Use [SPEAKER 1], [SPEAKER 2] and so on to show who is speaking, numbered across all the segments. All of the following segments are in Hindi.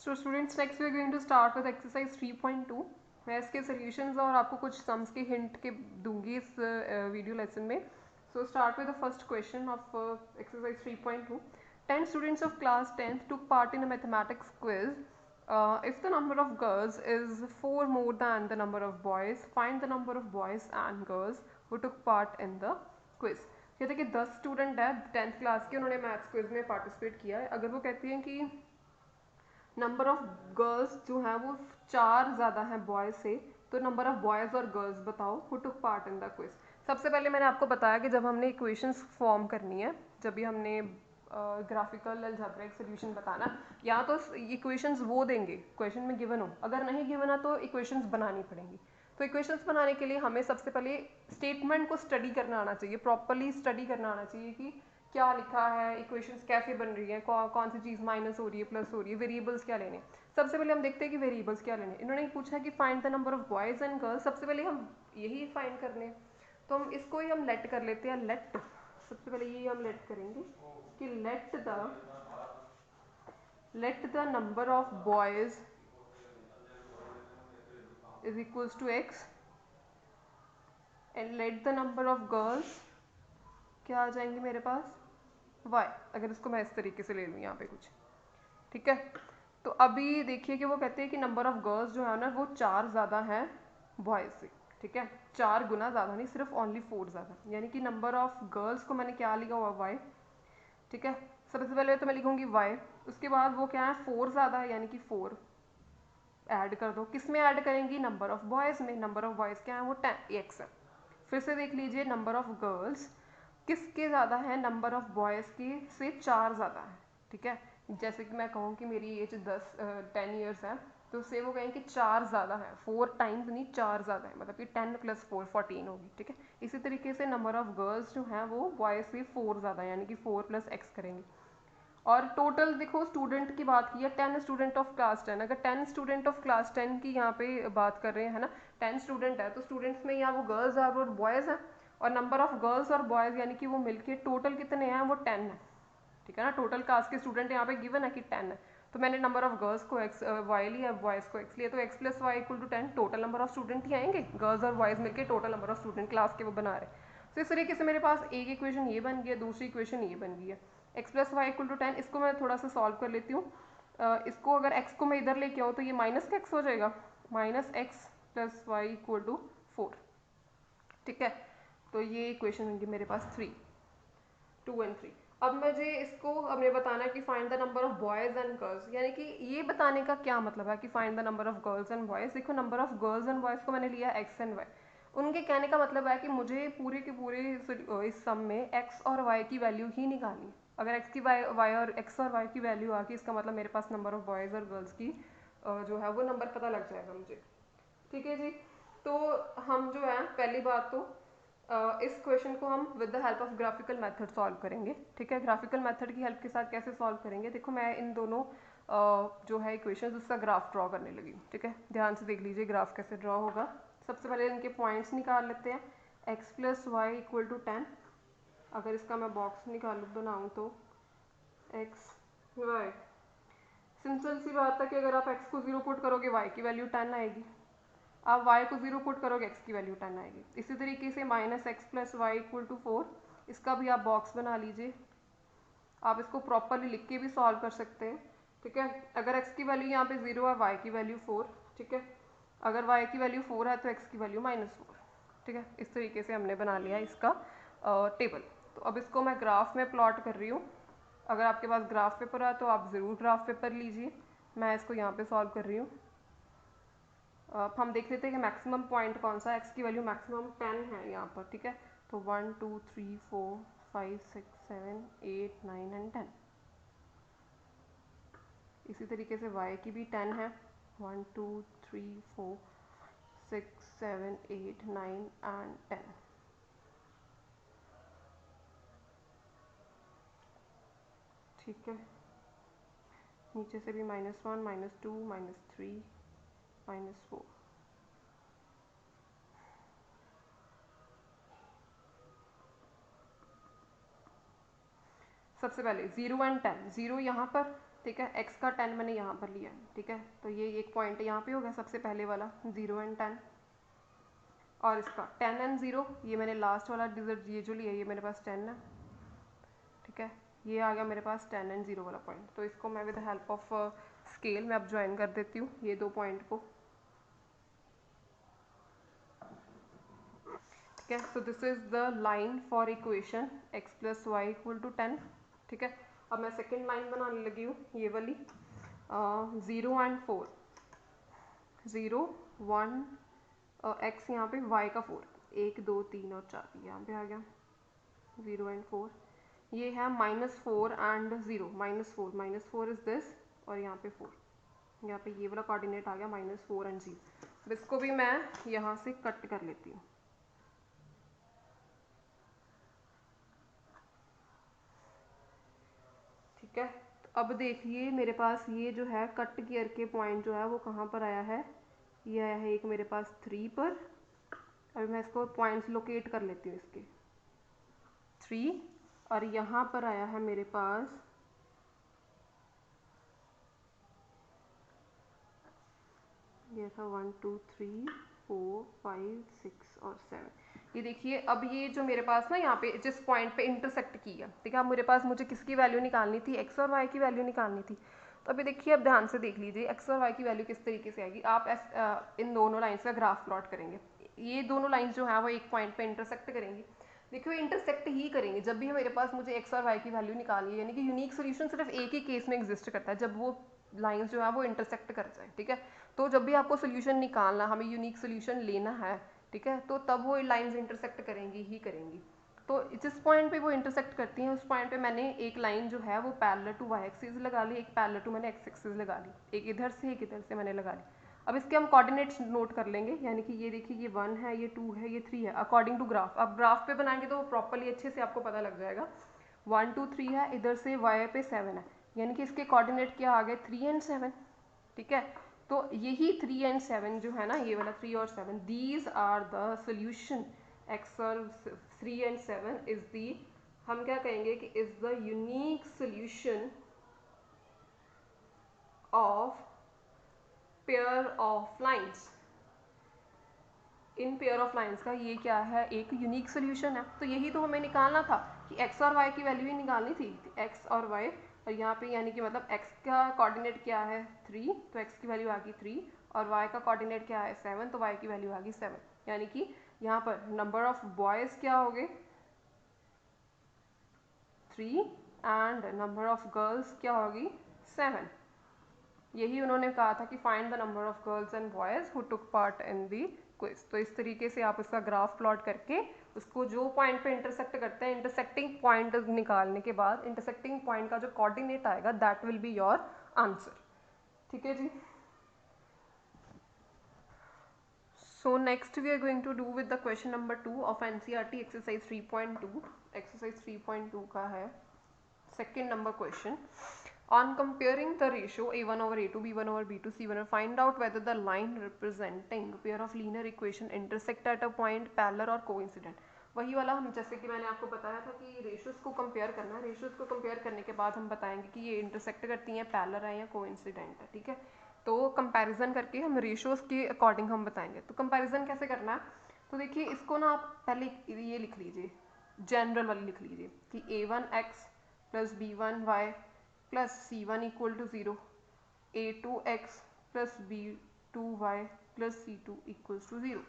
[SPEAKER 1] So students, next we are going to start with exercise 3.2. मैं इसके solutions और आपको कुछ sums के hint के दूंगी इस video lesson में. So start with the first question of exercise 3.2. 10 students of class 10th took part in a mathematics quiz. If the number of girls is 4 more than the number of boys, find the number of boys and girls who took part in the quiz. कहते हैं कि 10 स्टूडेंट है 10th क्लास के, उन्होंने मैथ्स क्विज में पार्टिसिपेट किया है. अगर वो कहती हैं कि नंबर ऑफ गर्ल्स जो है वो 4 ज़्यादा है बॉयज़ से, तो नंबर ऑफ बॉयज़ और गर्ल्स बताओ who took part in the quiz. सबसे पहले मैंने आपको बताया कि जब हमने इक्वेशंस फॉर्म करनी है, जब भी हमने ग्राफिकल अलजेब्रिक सोल्यूशन बताना, या तो इक्वेशंस वो देंगे क्वेश्चन में गिवन हो, अगर नहीं गिवन है तो इक्वेशंस बनानी पड़ेंगी. तो इक्वेशंस बनाने के लिए हमें सबसे पहले स्टेटमेंट को स्टडी करना आना चाहिए, प्रॉपरली स्टडी करना आना चाहिए कि क्या लिखा है, इक्वेशंस कैसे बन रही है, कौन सी चीज़ माइनस हो रही है, प्लस हो रही है, वेरिएबल्स क्या लेने. सबसे पहले हम देखते हैं कि वेरिएबल्स क्या लेने. इन्होंने पूछा कि find the number of boys and girls. सबसे पहले हम यही फाइंड कर लें, तो हम इसको ही हम लेट कर लेते हैं. लेट, सबसे पहले ये हम लेट करेंगे कि let the number of boys is equals to x and let the number of girls क्या आ जाएंगे मेरे पास, वाई. अगर इसको मैं इस तरीके से ले लूँ यहाँ पे कुछ, ठीक है. तो अभी देखिए कि वो कहते हैं कि नंबर ऑफ गर्ल्स जो है ना वो 4 ज़्यादा है बॉयज़ से, ठीक है. 4 गुना ज़्यादा नहीं, सिर्फ ओनली 4 ज़्यादा, यानी कि नंबर ऑफ गर्ल्स को मैंने क्या लिखा हुआ, वाई, ठीक है. सबसे पहले तो मैं लिखूँगी वाई, उसके बाद वो क्या है 4 ज़्यादा है, यानी कि 4 ऐड कर दो. किस में ऐड करेंगी, नंबर ऑफ बॉयज़ में. नंबर ऑफ बॉयज़ क्या है, वो 10x है. फिर से देख लीजिए नंबर ऑफ गर्ल्स किसके ज़्यादा है, नंबर ऑफ बॉयज़ की से 4 ज़्यादा है, ठीक है. जैसे कि मैं कहूँ कि मेरी एज 10 ईयर्स है, तो उससे वो कहें कि 4 ज़्यादा है, 4 टाइम्स नहीं 4 ज़्यादा है, मतलब कि 10 + 4 14 होगी, ठीक है. इसी तरीके से नंबर ऑफ गर्ल्स जो हैं वो बॉयज़ से 4 ज़्यादा है, यानी कि 4 + x करेंगे. और टोटल देखो स्टूडेंट की बात की है, 10 स्टूडेंट ऑफ क्लास 10. अगर 10 स्टूडेंट ऑफ क्लास 10 की यहाँ पे बात कर रहे हैं ना, 10 स्टूडेंट है, तो स्टूडेंट्स में यहाँ वो गर्ल्स है और बॉयज़ हैं, और नंबर ऑफ गर्ल्स और बॉयज़ यानी कि वो मिलके टोटल कितने हैं, वो 10 है, ठीक है ना. टोटल क्लास के स्टूडेंट यहाँ पे गिवन है कि 10 है, तो मैंने नंबर ऑफ गर्ल्स को एक्स वाई लिया, बॉयज़ को एक्स लिया, तो x + y = 10. Total number of student ही आएंगे, गर्ल्स और बॉयज़ मिलके total number of student class के वो बना रहे. तो इस तरीके से मेरे पास एक इक्वेशन ये बन गई है, दूसरी इक्वेशन ये बन गई है. x + y = 10. इसको मैं थोड़ा सा सॉल्व कर लेती हूँ. इसको अगर x को मैं इधर लेके आऊँ तो ये माइनस का x हो जाएगा, -x + y = 4, ठीक है. तो ये इक्वेशन होंगी मेरे पास 3, 2 और 3. अब मुझे इसको हमने बताना है कि find the number of boys and girls, यानी कि ये बताने का क्या मतलब है कि find the number of girls and boys. देखो number of girls and boys को मैंने लिया x एंड y. उनके कहने का मतलब है कि मुझे पूरे के पूरे इस सम में x और y की वैल्यू ही निकालनी. अगर x की y और x और y की वैल्यू आ गई, इसका मतलब मेरे पास नंबर ऑफ बॉयज़ और गर्ल्स की जो है वो नंबर पता लग जाएगा मुझे, ठीक है जी. तो हम जो है पहली बात तो इस क्वेश्चन को हम with the help of graphical method solve करेंगे, ठीक है. ग्राफिकल मेथड की हेल्प के साथ कैसे सॉल्व करेंगे, देखो मैं इन दोनों जो है इक्वेशंस उसका ग्राफ ड्रॉ करने लगी हूँ, ठीक है. ध्यान से देख लीजिए ग्राफ कैसे ड्रॉ होगा. सबसे पहले इनके पॉइंट्स निकाल लेते हैं. x + y = 10. अगर इसका मैं बॉक्स निकालूँ बनाऊँ तो x y, सिंपल सी बात है कि अगर आप x को 0 पुट करोगे y की वैल्यू 10 आएगी, आप y को 0 पुट करोगे x की वैल्यू 10 आएगी. इसी तरीके से -x + y = 4. इसका भी आप बॉक्स बना लीजिए. आप इसको प्रॉपरली लिख के भी सॉल्व कर सकते हैं, ठीक है. अगर x की वैल्यू यहाँ पे 0 है, y की वैल्यू 4, ठीक है. अगर y की वैल्यू 4 है तो x की वैल्यू -4, ठीक है. इस तरीके से हमने बना लिया इसका टेबल. तो अब इसको मैं ग्राफ में प्लॉट कर रही हूँ. अगर आपके पास ग्राफ पेपर है तो आप ज़रूर ग्राफ पेपर लीजिए. मैं इसको यहाँ पे सॉल्व कर रही हूँ. हम देख लेते हैं कि मैक्सिमम पॉइंट कौन सा है. x की वैल्यू मैक्सिमम 10 है यहाँ पर, ठीक है. तो 1 2 3 4 5 6 7 8 9 एंड 10. इसी तरीके से y की भी 10 है, 1 2 3 4 6 7 8 9 एंड 10. ठीक है. नीचे से भी -1 -2 -3 -4. सबसे पहले 0 एंड 10. 0 यहाँ पर ठीक है। x का 10 मैंने यहाँ पर लिया है, ठीक है। तो ये एक पॉइंट यहाँ पे हो गया सबसे पहले वाला 0 एंड 10, और इसका 10 एंड 0, ये मैंने लास्ट वाला डिजिट ये जो लिया ये मेरे पास 10 है, ठीक है। ये आ गया मेरे पास 10 एंड 0 वाला पॉइंट। तो इसको मैं विद हेल्प ऑफ स्केल में अब ज्वाइन कर देती हूँ ये दो पॉइंट को, ठीक है। So this is the line for equation x plus y equal to 10, ठीक है। अब मैं सेकेंड लाइन बनाने लगी हूँ, ये वाली 0 एंड 4, 0 1 x यहाँ पे, y का 4, 1 2 3 और 4 यहाँ पे आ गया 0 एंड 4। ये है -4 एंड 0, -4 इज दिस, और यहाँ पे 4, यहाँ पे ये वाला कोऑर्डिनेट आ गया -4 एंड 0। अब इसको भी मैं यहाँ से कट कर लेती हूँ, ठीक है। तो अब देखिए मेरे पास ये जो है कट करके पॉइंट जो है वो कहाँ पर आया है, ये आया है एक मेरे पास 3 पर। अभी मैं इसको पॉइंट्स लोकेट कर लेती हूँ इसके 3, और यहाँ पर आया है मेरे पास ये था 1 2 3 4 5 6 और 7। ये देखिए अब ये जो मेरे पास ना यहाँ पे जिस पॉइंट पे इंटरसेक्ट की है, ठीक है। अब मेरे पास मुझे किसकी वैल्यू निकालनी थी, एक्स और वाई की वैल्यू निकालनी थी। तो अभी देखिए अब ध्यान से देख लीजिए एक्स और वाई की वैल्यू किस तरीके से आएगी। आप इन दोनों लाइन्स का ग्राफ प्लॉट करेंगे, ये दोनों लाइन्स जो है वो एक पॉइंट पे इंटरसेक्ट करेंगी। देखिए इंटरसेक्ट ही करेंगे जब भी मेरे पास मुझे एक्स और वाई की वैल्यू निकालनी है, यानी कि यूनिक सोल्यूशन सिर्फ एक ही केस में एग्जिस्ट करता है, जब वो लाइन्स जो है वो इंटरसेक्ट कर जाए, ठीक है। तो जब भी आपको सोल्यूशन निकालना, हमें यूनिक सोल्यूशन लेना है, ठीक है, तो तब वो लाइन्स इंटरसेक्ट करेंगी ही करेंगी। तो जिस पॉइंट पे वो इंटरसेक्ट करती हैं उस पॉइंट पे मैंने एक लाइन जो है वो पैरेलल टू वाई एक्सिस लगा ली, एक पैरेलल टू मैंने एक्स एक्सिस लगा ली, एक इधर से एक इधर से मैंने लगा ली। अब इसके हम कोऑर्डिनेट्स नोट कर लेंगे, यानी कि ये देखिए ये 1 है, ये 2 है, ये 3 है, अकॉर्डिंग टू ग्राफ। अब ग्राफ पे बनाएंगे तो वो प्रॉपरली अच्छे से आपको पता लग जाएगा। 1 2 3 है, इधर से वाई पे 7 है, यानी कि इसके कोऑर्डिनेट क्या आ गए 3 एंड 7, ठीक है। तो यही 3 एंड 7 जो है ना, ये वाला 3 और 7, these are the solution. X और 3 एंड 7 इज दी, हम क्या कहेंगे कि is the unique solution of pair of lines. In pair of lines का ये क्या है, एक यूनिक सोल्यूशन है। तो यही तो हमें निकालना था कि एक्स और वाई की वैल्यू ही निकालनी थी, एक्स और वाई, और यहाँ पे यानी कि मतलब एक्स का कोऑर्डिनेट क्या है 3, तो एक्स की वैल्यू आ गई 3, और वाई का कोऑर्डिनेट क्या है 7, तो वाई की वैल्यू आ गई 7। यानी कि यहाँ पर नंबर ऑफ बॉयज़ क्या हो गए 3 एंड नंबर ऑफ गर्ल्स क्या होगी 7। यही उन्होंने कहा था कि find the number of girls and boys who took part in the quiz. तो इस तरीके से आप उसका ग्राफ प्लॉट करके उसको जो पॉइंट पे इंटरसेक्ट करते हैं, इंटरसेक्टिंग पॉइंट निकालने के बाद इंटरसेक्टिंग पॉइंट का जो कोऑर्डिनेट आएगा that will be your answer, ठीक है जी। So next we are going to do with the question number 2 of NCERT exercise 3.2. Exercise 3.2 का है second number question. On comparing the ratio a1 over a2, b1 over b2, c1, find out whether the line representing pair of linear equation intersect at a point parallel or coincident. वही वाला हम जैसे कि मैंने आपको बताया था कि रेशियोज को कंपेयर करना है, रेशियोज को कंपेयर करने के बाद हम बताएंगे कि ये इंटरसेक्ट करती हैं, पैरेलल है या कोइंसिडेंट है, ठीक है। तो कंपैरिजन करके हम रेशियोज के अकॉर्डिंग हम बताएंगे। तो कंपैरिजन कैसे करना है, तो देखिए इसको ना आप पहले ये लिख लीजिए, जनरल वाली लिख लीजिए कि a1x plus b1y plus c1 equal to 0, a2x plus b2y plus c2 equals to 0।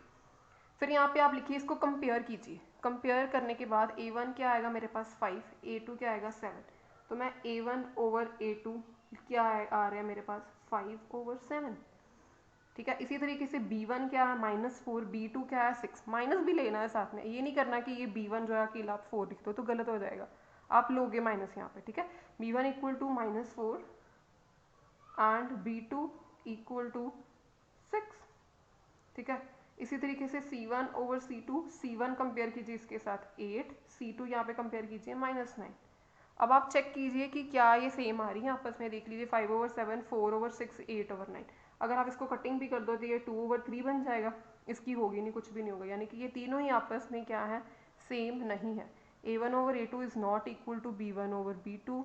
[SPEAKER 1] फिर यहाँ पे आप लिखिए, इसको कंपेयर कीजिए। कंपेयर करने के बाद a1 क्या आएगा मेरे पास 5, a2 क्या आएगा 7, तो मैं a1 ओवर a2 क्या आ रहा है मेरे पास 5 ओवर 7, ठीक है। इसी तरीके से b1 क्या है -4, b2 क्या है 6, माइनस भी लेना है साथ में, ये नहीं करना कि ये b1 जो है अकेला आप 4 लिख दो तो गलत हो जाएगा, आप लोगे माइनस यहाँ पे, ठीक है। b1 equal to -4 and b2 equal to 6, ठीक है। इसी तरीके से c1 over c2, c1 compare कीजिए इसके साथ 8, c2 यहाँ पे कंपेयर कीजिए -9। अब आप चेक कीजिए कि क्या ये सेम आ रही है आपस में, देख लीजिए 5 ओवर 7, 4 ओवर 6, 8 ओवर 9। अगर आप इसको कटिंग भी कर दो तो ये 2 ओवर 3 बन जाएगा, इसकी होगी नहीं, कुछ भी नहीं होगा, यानी कि ये तीनों ही आपस में क्या है सेम नहीं है। a1 over a2 is not equal to b1 over b2,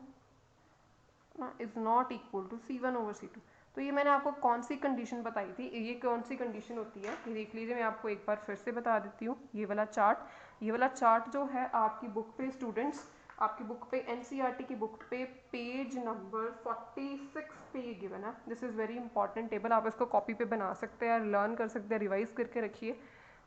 [SPEAKER 1] ना is not equal to C1/C2। तो ये मैंने आपको कौन सी कंडीशन बताई थी, ये कौन सी कंडीशन होती है, ये देख लीजिए, मैं आपको एक बार फिर से बता देती हूँ। ये वाला चार्ट जो है आपकी बुक पे स्टूडेंट्स, आपकी बुक पे NCERT की बुक पे पेज नंबर 46 पे ये गिवन है। This is very important table, आप इसको कॉपी पे बना सकते हैं, लर्न कर सकते हैं, रिवाइज करके रखिए,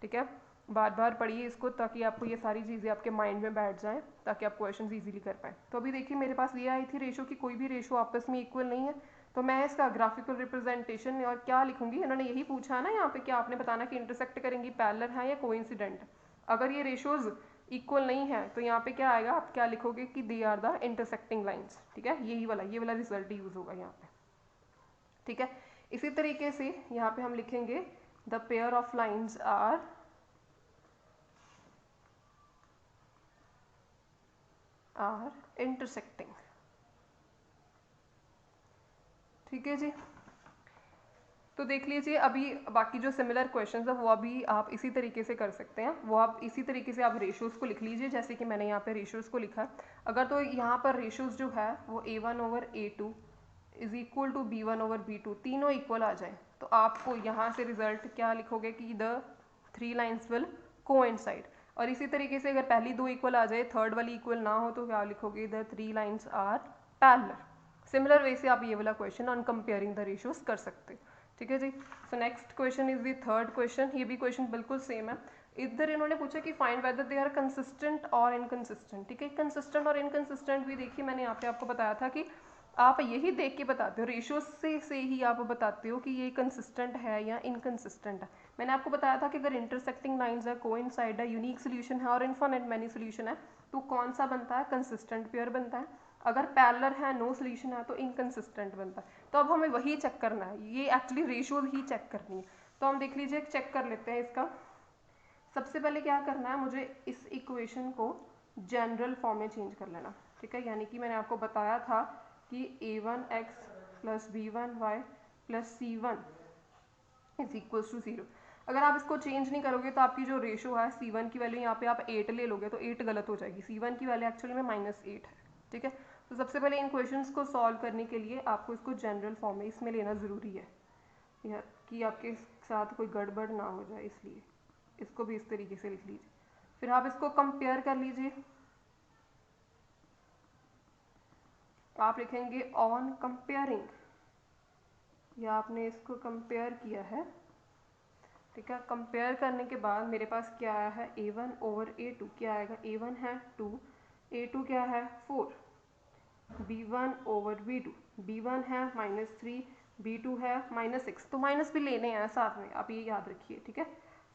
[SPEAKER 1] ठीक है। बार बार पढ़िए इसको ताकि आपको ये सारी चीज़ें आपके माइंड में बैठ जाएं, ताकि आप क्वेश्चंस इजीली कर पाएँ। तो अभी देखिए मेरे पास ये आई थी रेशो की कोई भी रेशो आपस में इक्वल नहीं है, तो मैं इसका ग्राफिकल रिप्रेजेंटेशन और क्या लिखूंगी, इन्होंने यही पूछा ना यहाँ पे कि आपने बताना कि इंटरसेक्ट करेंगी, पैरेलल है या कोइंसिडेंट। अगर ये रेशोज इक्वल नहीं है तो यहाँ पे क्या आएगा, आप क्या लिखोगे कि they are the intersecting lines, ठीक है। ये वाला रिजल्ट यूज होगा यहाँ पे, ठीक है। इसी तरीके से यहाँ पे हम लिखेंगे the pair of lines are intersecting, ठीक है जी। तो देख लीजिए अभी बाकी जो सिमिलर क्वेश्चंस है वो अभी आप इसी तरीके से कर सकते हैं, वो आप इसी तरीके से आप रेशियोज़ को लिख लीजिए, जैसे कि मैंने यहाँ पे रेशियोज़ को लिखा। अगर तो यहाँ पर रेशियोज़ जो है वो A1/A2 is equal to B1/B2, तीनों इक्वल आ जाए तो आपको यहाँ से रिजल्ट क्या लिखोगे कि द 3 लाइन्स विल कोइंसाइड। और इसी तरीके से अगर पहली 2 इक्वल आ जाए, थर्ड वाली इक्वल ना हो तो क्या लिखोगे, the 3 lines are parallel. Similar way से आप ये वाला question on comparing the ratios कर सकते, ठीक है जी। So next question is the third question, ये भी क्वेश्चन बिल्कुल सेम है। इधर इन्होंने पूछा कि find whether they are consistent और इनकंसिस्टेंट, ठीक है। कंसिस्टेंट और इनकंसिस्टेंट भी देखिए मैंने यहाँ पे आपको बताया था कि आप यही देख के बताते हो, रेशियो से ही आप बताते हो कि ये कंसिस्टेंट है या इनकंसिस्टेंट है। मैंने आपको बताया था कि अगर इंटरसेक्टिंग लाइंस है, कोइंसाइड है, यूनिक सोल्यूशन है और इनफिनिट मैनी सोल्यूशन है तो कौन सा बनता है, कंसिस्टेंट पेयर बनता है। अगर पैरेलल है, नो सोल्यूशन है तो इनकंसिस्टेंट बनता है। तो अब हमें वही चेक करना है, ये एक्चुअली रेशियोज ही चेक करनी है। तो हम देख लीजिए चेक कर लेते हैं इसका। सबसे पहले क्या करना है, मुझे इस इक्वेशन को जनरल फॉर्म में चेंज कर लेना, ठीक है। यानी कि मैंने आपको बताया था कि A1x plus B1y plus C1 is equals to 0। अगर आप इसको चेंज नहीं करोगे तो आपकी जो रेशो है C1 की वैल्यू यहाँ पे आप 8 ले लोगे तो 8 गलत हो जाएगी, C1 की वैल्यू एक्चुअली में -8 है, ठीक है। तो सबसे पहले इन क्वेश्चंस को सॉल्व करने के लिए आपको इसको जनरल फॉर्म में इसमें लेना ज़रूरी है, या कि आपके साथ कोई गड़बड़ ना हो जाए, इसलिए इसको भी इस तरीके से लिख लीजिए। फिर आप इसको कंपेयर कर लीजिए, आप लिखेंगे ऑन कंपेयरिंग, या आपने इसको कंपेयर किया है, ठीक है। कंपेयर करने के बाद मेरे पास क्या आया है, A1/A2 क्या आएगा, A1 है 2, A2 क्या है 4, B1/B2, B1 है -3, B2 है -6, तो माइनस भी लेने हैं साथ में, आप ये याद रखिए, ठीक है।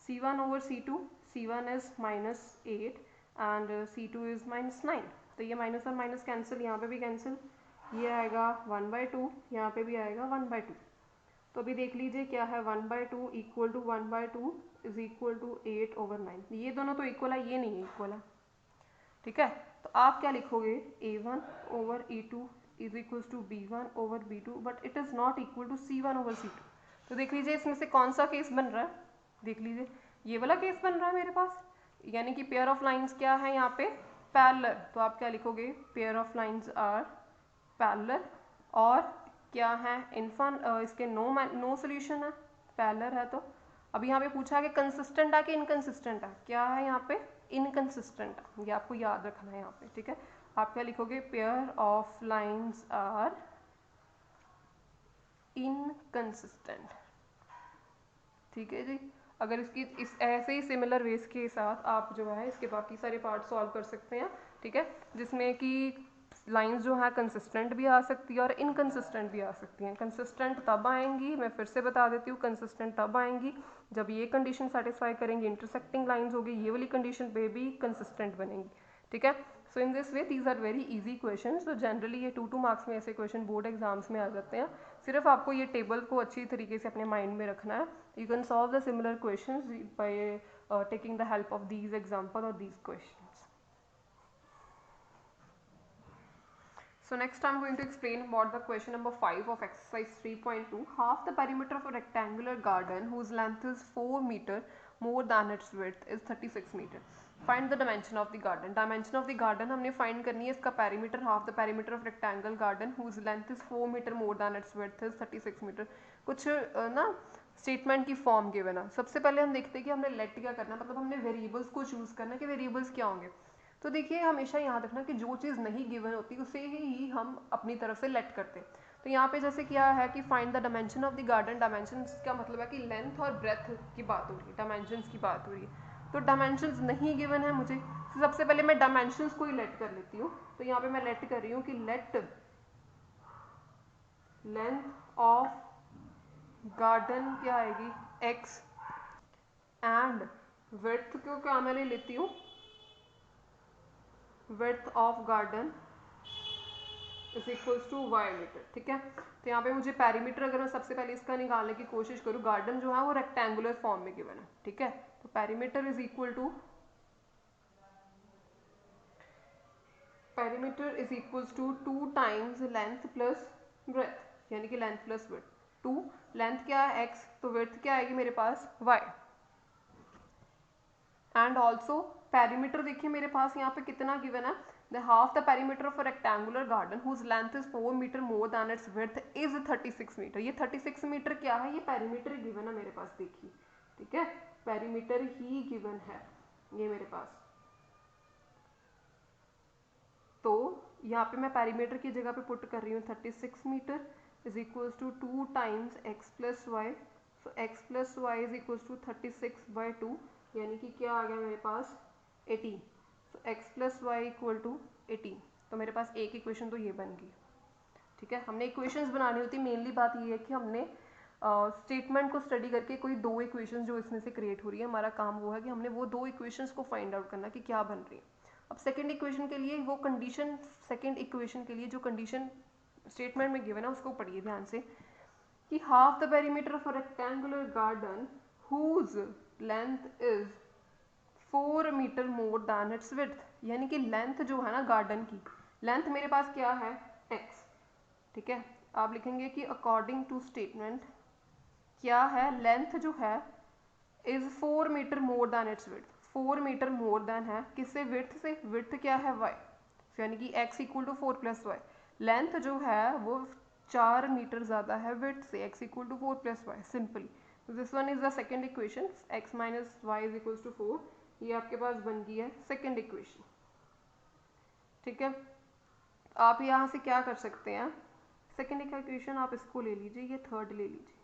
[SPEAKER 1] C1/C2, C1 is -8 and C2 is -9, तो ये माइनस और माइनस कैंसिल, यहाँ पे भी कैंसिल, ये आएगा 1/2, यहाँ पे भी आएगा 1/2। तो अभी देख लीजिए क्या है, 1/2 equal to 1/2 is equal to 8/9, ये दोनों तो इक्वल है, ये नहीं इक्वल है, ठीक है। तो आप क्या लिखोगे, A1/A2 is equal to B1/B2 but it is not equal to C1/C2। तो देख लीजिए इसमें से कौन सा केस बन रहा है, देख लीजिए ये वाला केस बन रहा है मेरे पास, यानी कि पेयर ऑफ लाइंस क्या है यहाँ पे, पैरेलल। तो आप क्या लिखोगे, pair of lines are parallel, और क्या है इसके नो सोल्यूशन है, पैरेलल है। तो अब यहाँ पे पूछा है कि कंसिस्टेंट है कि इनकंसिस्टेंट है, क्या है यहाँ पे, इनकंसिस्टेंट है, ये आपको याद रखना है यहाँ पे, ठीक है। आप क्या लिखोगे, pair of lines are inconsistent, ठीक है जी। अगर इसकी इस ऐसे ही सिमिलर वेज के साथ आप जो है इसके बाकी सारे पार्ट सॉल्व कर सकते हैं, ठीक है, जिसमें कि लाइंस जो है कंसिस्टेंट भी आ सकती है और इनकंसिस्टेंट भी आ सकती हैं। कंसिस्टेंट तब आएंगी, मैं फिर से बता देती हूँ, कंसिस्टेंट तब आएंगी जब ये कंडीशन सेटिस्फाई करेंगी, इंटरसेक्टिंग लाइंस होगी, ये वाली कंडीशन पे भी कंसिस्टेंट बनेंगी, ठीक है। So in this way these are very easy question. तो जनरली ये 2 मार्क्स में ऐसे क्वेश्चन बोर्ड एग्जाम्स में आ जाते हैं। सिर्फ आपको ये टेबल को अच्छी तरीके से अपने माइंड में रखना है। You can solve the similar question by taking the help of these example और these question. So next I'm going to explain about the question number 5 of exercise 3.2. Half the perimeter of a rectangular garden whose length is 4 meter more than its width is 36 meter. Find the dimension of the garden. Dimension of the garden हमने फाइंड करनी है इसका perimeter, half the perimeter of rectangle garden whose length is 4 metre more than its width is 36 metre. कुछ ना स्टेटमेंट की फॉर्म गिवन है। सबसे पहले हम देखते हैं कि हमने लेट क्या करना है, मतलब हमने वेरिएबल्स को चूज करना है कि वेरिएबल्स क्या होंगे। तो देखिए हमेशा याद रखना कि जो चीज़ नहीं गिवन होती उसे ही हम अपनी तरफ से लेट करते हैं। तो यहाँ पे जैसे क्या है कि find the dimension of the garden. Dimension का मतलब है कि लेंथ और ब्रेथ की बात हो रही है, डायमेंशन की बात हो रही है। तो डायमेंशंस नहीं गिवन है मुझे, तो सबसे पहले मैं डायमेंशंस को ही लेट कर लेती हूँ। तो यहाँ पे मैं लेट कर रही हूँ कि लेट लेंथ ऑफ गार्डन क्या आएगी x एंड विड्थ को क्या मैं ले लेती हूँ width of garden is equals to y metre. ठीक है, तो यहाँ पे मुझे पेरीमीटर अगर मैं सबसे पहले इसका निकालने की कोशिश करूँ, गार्डन जो है वो रेक्टेंगुलर फॉर्म में गिवन है। ठीक है, तो perimeter is equal to perimeter is equals to 2 times length plus breadth, यानी कि लेंथ प्लस विड्थ। 2 लेंथ क्या है x, तो विड्थ क्या आएगी मेरे पास y। एंड ऑल्सो पेरीमीटर देखिए मेरे पास यहाँ पे कितना गिवन है, the half the perimeter of a rectangular garden whose length is 4 metre more than its width is 36 metre. ये 36 मीटर क्या है, ये पेरीमीटर गिवन है मेरे पास, देखिए। ठीक है, पेरीमीटर ही गिवन है ये मेरे पास। तो यहाँ पे मैं पेरीमीटर की जगह पे पुट कर रही हूँ 36 metre is equals to 2 times x plus y. So x plus y is equals to 36/2, यानी कि क्या आ गया मेरे पास 18। So x plus y equal to 18। तो मेरे पास एक इक्वेशन तो ये बन गई। ठीक है, हमने इक्वेशंस बनानी होती, मेनली बात ये है कि हमने स्टेटमेंट को स्टडी करके कोई दो इक्वेशंस जो इसमें से क्रिएट हो रही है, हमारा काम वो है कि हमने वो दो इक्वेशंस को फाइंड आउट करना कि क्या बन रही है। अब सेकंड इक्वेशन के लिए वो कंडीशन, सेकंड इक्वेशन के लिए जो कंडीशन स्टेटमेंट में गिवन है उसको पढ़िए ध्यान से कि half the perimeter of a rectangular garden whose length is 4 metre more than its width, यानी कि लेंथ जो है ना गार्डन की, लेंथ मेरे पास क्या है x। ठीक है, आप लिखेंगे कि अकॉर्डिंग टू स्टेटमेंट क्या है, लेंथ जो है is 4 metre more than its width. 4 metre more than है किससे, विड्थ से। विड्थ क्या है y, यानी कि x equal to 4 plus y. Length जो है वो 4 मीटर ज़्यादा है विड्थ से, x equal to 4 plus y, simply. This one is the second equation, x minus y is equal to 4। ये आपके पास बन गई है सेकेंड इक्वेशन। ठीक है, आप यहाँ से क्या कर सकते हैं, सेकेंड इक्वेशन आप इसको ले लीजिए, ये थर्ड ले लीजिए।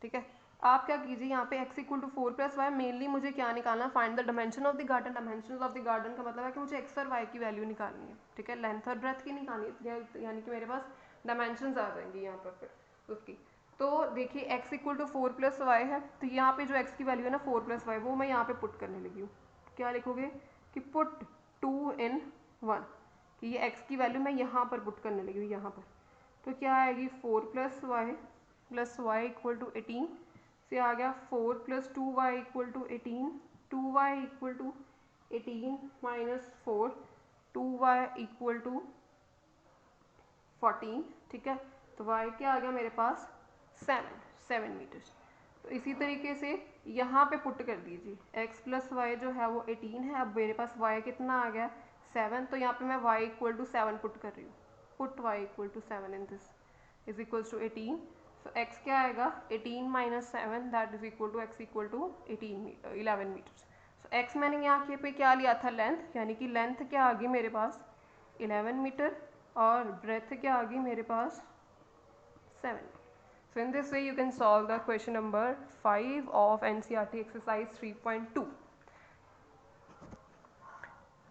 [SPEAKER 1] ठीक है, आप क्या कीजिए यहाँ पे x equal to 4 plus y, mainly मुझे क्या निकालना, find the dimension of the garden. Dimension of the garden का मतलब है कि मुझे x और y की वैल्यू निकालनी है। ठीक है, लेंथ और ब्रेथ की निकालनी है, यानी कि मेरे पास डायमेंशन आ जाएंगी यहाँ पर फिर उसकी। तो देखिए x equal to 4 plus y है, तो यहाँ पे जो x की वैल्यू है ना 4 प्लस वाई, वो मैं यहाँ पे पुट करने लगी हूँ। क्या लिखोगे कि पुट 2 in 1, कि ये x की वैल्यू मैं यहाँ पर पुट करने लगी हूँ, यहाँ पर। तो क्या आएगी 4 प्लस वाई इक्वल टू 18 से आ गया 4 plus 2y equal to 18, 2y equal to 18 minus 4, 2y equal to 14। ठीक है, तो y क्या आ गया मेरे पास 7 मीटर। तो इसी तरीके से यहाँ पे पुट कर दीजिए, x प्लस वाई जो है वो 18 है, अब मेरे पास y कितना आ गया 7, तो यहाँ पे मैं y इक्वल टू 7 पुट कर रही हूँ। Put y equal to 7 in this is equals to 18। So x क्या आएगा 18 minus 7, that is equal to x equal to 11 metre. सो x मैंने यहाँ पे क्या लिया था लेंथ, यानी कि लेंथ क्या आ गई मेरे पास 11 मीटर और ब्रेथ क्या आ गई मेरे पास 7। So in this way you can solve the question number 5 of NCERT exercise 3.2.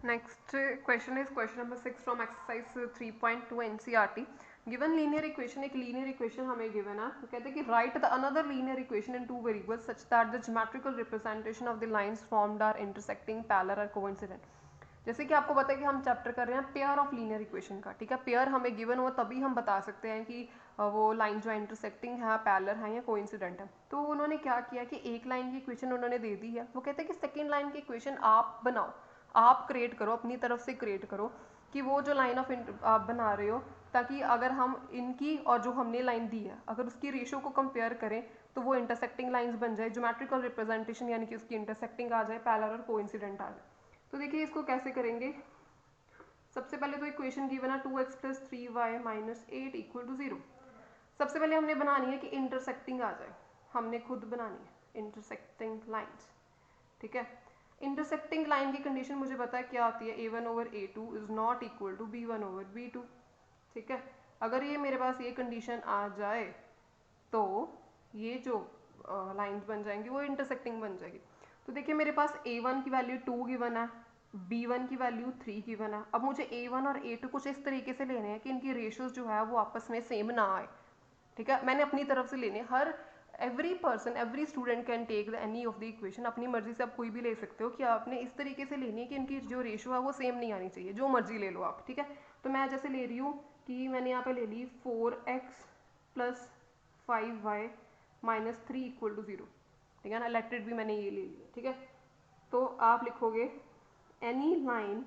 [SPEAKER 1] Next question is question number 6 from exercise 3.2 NCERT. Given linear equation, एक linear equation हमें given है, तो कहते हैं कि write the another linear equation in two variables such that the geometrical representation of the lines formed are intersecting, parallel or coincident. जैसे कि आपको पता है कि हम चैप्टर कर रहे हैं पेयर ऑफ लीनियर इक्वेशन का। ठीक है, पेयर हमें गिवन हो तभी हम बता सकते हैं कि वो लाइन जो इंटरसेक्टिंग है, पैरेलल है या कोइंसिडेंट है। तो उन्होंने क्या किया कि एक लाइन की इक्वेशन उन्होंने दे दी है, वो कहते हैं कि सेकेंड लाइन की इक्वेशन आप बनाओ, आप क्रिएट करो, अपनी तरफ से क्रिएट करो कि वो जो लाइन ऑफ आप बना रहे हो ताकि अगर हम इनकी और जो हमने लाइन दी है अगर उसकी रेशियो को कंपेयर करें तो वो इंटरसेक्टिंग लाइंस बन जाए, ज्योमेट्रिकल रिप्रेजेंटेशन यानी कि उसकी इंटरसेक्टिंग आ जाए, पैरेलल और कोइंसिडेंट आ जाए। तो देखिए इसको कैसे करेंगे। सबसे पहले तो इक्वेशन गिवन है 2x + 3y - 8 = 0। सबसे पहले हमने बनानी है कि इंटरसेक्टिंग आ जाए, हमने खुद बनानी है इंटरसेक्टिंग लाइंस, ठीक है। इंटरसेक्टिंग लाइन की कंडीशन मुझे पता है क्या होती है, a1/a2 is not equal to b1/b2, ठीक है। अगर ये मेरे पास ये कंडीशन आ जाए तो ये जो लाइंस बन जाएंगी वो इंटरसेक्टिंग बन जाएगी। तो देखिए मेरे पास a1 की वैल्यू 2 गिवन है, b1 की वैल्यू 3 गिवन है। अब मुझे a1 और a2 कुछ इस तरीके से लेने हैं कि इनकी रेशियोज जो है वो आपस में सेम ना आए, ठीक है। मैंने अपनी तरफ से लेने, हर every person every student can take the any of the equation, अपनी मर्जी से आप कोई भी ले सकते हो कि आपने इस तरीके से लेनी है कि इनकी जो रेशियो है वो सेम नहीं आनी चाहिए, जो मर्जी ले लो आप, ठीक है। तो मैं जैसे ले रही हूँ कि मैंने यहाँ पे ले ली 4x + 5y - 3 = 0, ठीक है ना। इलेक्ट्रिक भी मैंने ये ले लिया, ठीक है। तो आप लिखोगे any line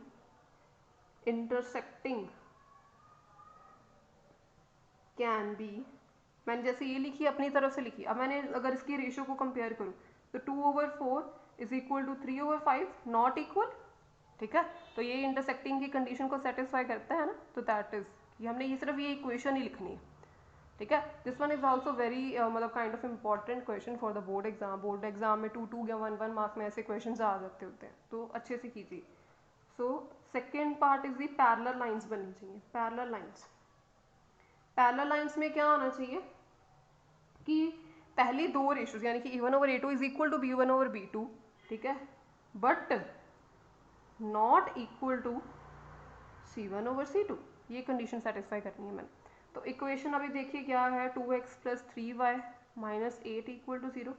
[SPEAKER 1] intersecting can be, मैंने जैसे ये लिखी अपनी तरफ से लिखी। अब मैंने अगर इसकी रेशियो को कंपेयर करूँ तो 2/4 = 3/5 नॉट इक्वल, ठीक है। तो ये इंटरसेक्टिंग की कंडीशन को सेटिस्फाई करता है ना, तो दैट इज कि हमने ये सिर्फ ये इक्वेशन ही लिखनी है, ठीक है। This one is also very मतलब kind of important question for the board exam. Board exam में 2 या 1 मार्क्स में ऐसे क्वेश्चन आ जाते होते हैं, तो अच्छे से कीजिए। So second part is the parallel lines बननी चाहिए। पैरेलल लाइंस, पैरेलल लाइंस में क्या होना चाहिए कि पहली दो रेशियोज यानी कि a1/a2 is equal to b1/b2, ठीक है, but not equal to c1/c2, ये कंडीशन सेटिस्फाई करनी है मैंने। तो इक्वेशन अभी देखिए क्या है, 2x + 3y - 8 = 0।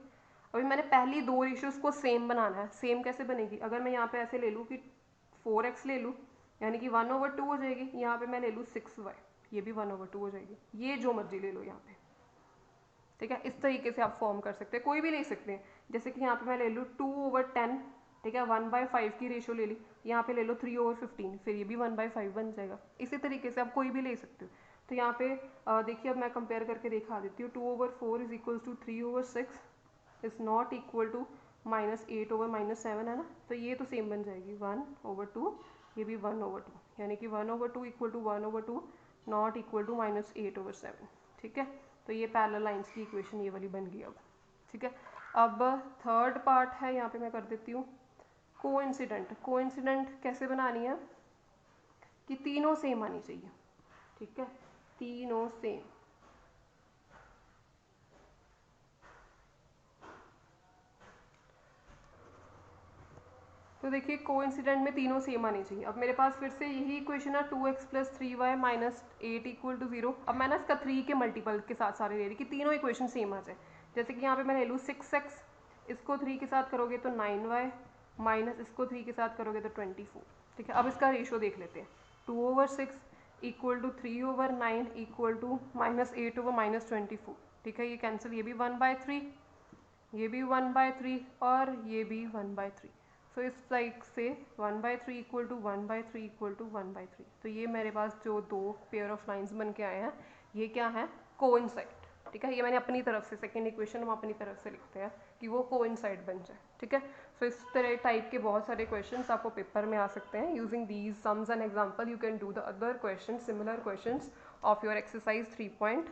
[SPEAKER 1] अभी मैंने पहली दो रेशियोज को सेम बनाना है। सेम कैसे बनेगी, अगर मैं यहाँ पे ऐसे ले लूँ कि 4x ले लूँ यानी कि 1/2 हो जाएगी, यहाँ पे मैं ले लूँ 6y, ये भी 1/2 हो जाएगी, ये जो मर्जी ले लो यहाँ पे, ठीक है। इस तरीके से आप फॉर्म कर सकते हैं, कोई भी ले सकते हैं। जैसे कि यहाँ पे मैं ले लूँ 2/10, ठीक है, 1/5 की रेशियो ले ली, यहाँ पे ले लो 3/15, फिर ये भी 1/5 बन जाएगा। इसी तरीके से आप कोई भी ले सकते हो। तो यहाँ पे देखिए अब मैं कंपेयर करके दिखा देती हूँ। 2/4 = 3/6 इज नॉट इक्वल टू -8/-7 है ना, तो ये तो सेम बन जाएगी 1/2, ये भी 1/2, यानी कि 1/2 = 1/2 नॉट इक्वल टू -8/7, ठीक है। तो ये पैरेलल लाइंस की इक्वेशन ये वाली बन गई अब, ठीक है। अब थर्ड पार्ट है, यहाँ पे मैं कर देती हूँ कोइंसिडेंट। कोइंसिडेंट कैसे बनानी है कि तीनों सेम आनी चाहिए, ठीक है, तीनों सेम। तो देखिए कोइंसिडेंट में तीनों सेम आनी चाहिए। अब मेरे पास फिर से यही इक्वेशन है 2x + 3y - 8 = 0। अब मैं ना इसका 3 के मल्टीपल के साथ सारे ले रही कि तीनों इक्वेशन सेम आ जाए। जैसे कि यहाँ पे मैं ले लूँ 6x, इसको 3 के साथ करोगे तो 9y माइनस इसको 3 के साथ करोगे तो 24, ठीक है। अब इसका रेशियो देख लेते हैं। 2/6 = 3/9 = -8/-24, ठीक है। ये कैंसिल, ये भी 1/3, ये भी 1/3 और ये भी 1/3। सो इस लाइक से 1/3 = 1/3 = 1/3। तो ये मेरे पास जो दो पेयर ऑफ लाइंस बन के आए हैं ये क्या है, कोइंसाइड, ठीक है। ये मैंने अपनी तरफ से सेकेंड इक्वेशन हम अपनी तरफ से लिखते हैं कि वो कोइंसाइड बन जाए, ठीक है। सो इस तरह टाइप के बहुत सारे क्वेश्चंस आपको पेपर में आ सकते हैं। Using these sums and example you can do the other question, similar questions of your exercise 3.1।